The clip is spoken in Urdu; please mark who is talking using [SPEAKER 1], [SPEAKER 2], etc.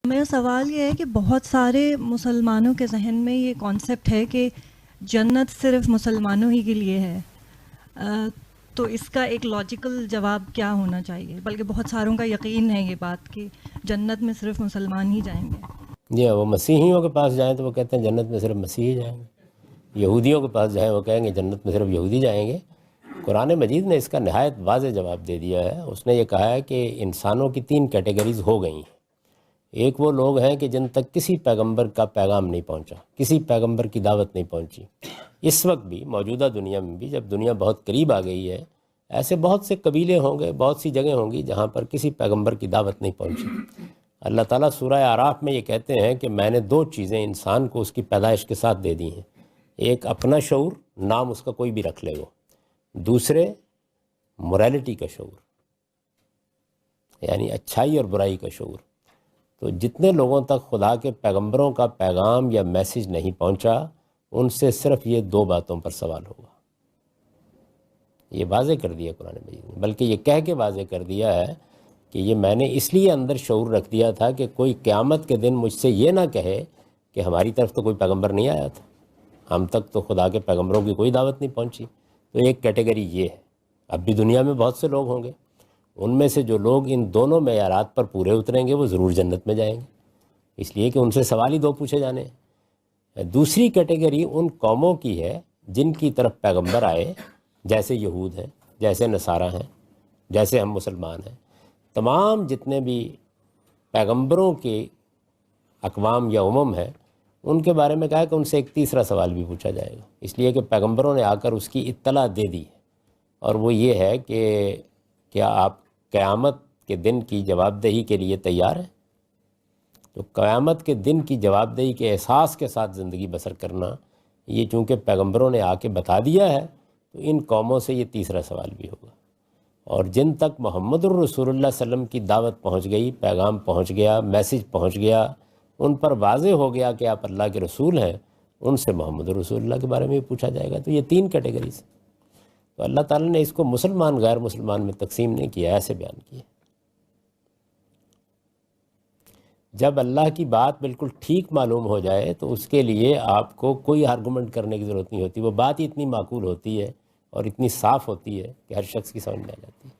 [SPEAKER 1] میرا سوال یہ ہے کہ بہت سارے مسلمانوں کے ذہن میں یہ کانسیپٹ ہے کہ جنت صرف مسلمانوں ہی کے لیے ہے، تو اس کا ایک لاجیکل جواب کیا ہونا چاہیے؟ بلکہ بہت ساروں کا یقین ہے یہ بات کہ جنت میں صرف مسلمان ہی جائیں گے۔
[SPEAKER 2] جی وہ مسیحیوں کے پاس جائیں تو وہ کہتے ہیں جنت میں صرف مسیحی جائیں گے، یہودیوں کے پاس جائیں وہ کہیں گے جنت میں صرف یہودی جائیں گے۔ قرآن مجید نے اس کا نہایت واضح جواب دے دیا ہے۔ اس نے یہ کہا ہے کہ انسانوں کی 3 کیٹیگریز ہو گئی ہیں۔ ایک وہ لوگ ہیں کہ جن تک کسی پیغمبر کا پیغام نہیں پہنچا، کسی پیغمبر کی دعوت نہیں پہنچی۔ اس وقت بھی موجودہ دنیا میں بھی جب دنیا بہت قریب آ گئی ہے، ایسے بہت سے قبیلے ہوں گے، بہت سی جگہیں ہوں گی جہاں پر کسی پیغمبر کی دعوت نہیں پہنچی۔ اللہ تعالیٰ سورہ اعراف میں یہ کہتے ہیں کہ میں نے 2 چیزیں انسان کو اس کی پیدائش کے ساتھ دے دی ہیں۔ ایک اپنا شعور، نام اس کا کوئی بھی رکھ لے گو۔ دوسرے موریلٹی کا شعور، یعنی اچھائی اور برائی کا شعور۔ تو جتنے لوگوں تک خدا کے پیغمبروں کا پیغام یا میسج نہیں پہنچا، ان سے صرف یہ 2 باتوں پر سوال ہوگا۔ یہ واضح کر دیا قرآن مجید نے، بلکہ یہ کہہ کے واضح کر دیا ہے کہ یہ میں نے اس لیے اندر شعور رکھ دیا تھا کہ کوئی قیامت کے دن مجھ سے یہ نہ کہے کہ ہماری طرف تو کوئی پیغمبر نہیں آیا تھا، ہم تک تو خدا کے پیغمبروں کی کوئی دعوت نہیں پہنچی۔ تو ایک کیٹیگری یہ ہے۔ اب بھی دنیا میں بہت سے لوگ ہوں گے، ان میں سے جو لوگ ان دونوں معیارات پر پورے اتریں گے وہ ضرور جنت میں جائیں گے، اس لیے کہ ان سے سوال ہی 2 پوچھے جانے ہیں۔ دوسری کیٹیگری ان قوموں کی ہے جن کی طرف پیغمبر آئے، جیسے یہود ہیں، جیسے نصارہ ہیں، جیسے ہم مسلمان ہیں۔ تمام جتنے بھی پیغمبروں کے اقوام یا ہیں ان کے بارے میں کہا کہ ان سے ایک تیسرا سوال بھی پوچھا جائے گا، اس لیے کہ پیغمبروں نے آ کر اس کی اطلاع دے دی ہے، اور وہ یہ ہے کہ کیا آپ قیامت کے دن کی جواب دہی کے لیے تیار ہیں؟ تو قیامت کے دن کی جواب دہی کے احساس کے ساتھ زندگی بسر کرنا، یہ چونکہ پیغمبروں نے آ کے بتا دیا ہے، تو ان قوموں سے یہ تیسرا سوال بھی ہوگا۔ اور جن تک محمد الرسول اللہ صلی اللہ علیہ وسلم کی دعوت پہنچ گئی، پیغام پہنچ گیا، میسج پہنچ گیا، ان پر واضح ہو گیا کہ آپ اللہ کے رسول ہیں، ان سے محمد الرسول اللہ کے بارے میں بھی پوچھا جائے گا۔ تو یہ 3 کیٹیگریز۔ تو اللہ تعالیٰ نے اس کو مسلمان غیر مسلمان میں تقسیم نہیں کیا، ایسے بیان کیا۔ جب اللہ کی بات بالکل ٹھیک معلوم ہو جائے تو اس کے لیے آپ کو کوئی آرگومنٹ کرنے کی ضرورت نہیں ہوتی، وہ بات ہی اتنی معقول ہوتی ہے اور اتنی صاف ہوتی ہے کہ ہر شخص کی سمجھ میں آ جاتی ہے۔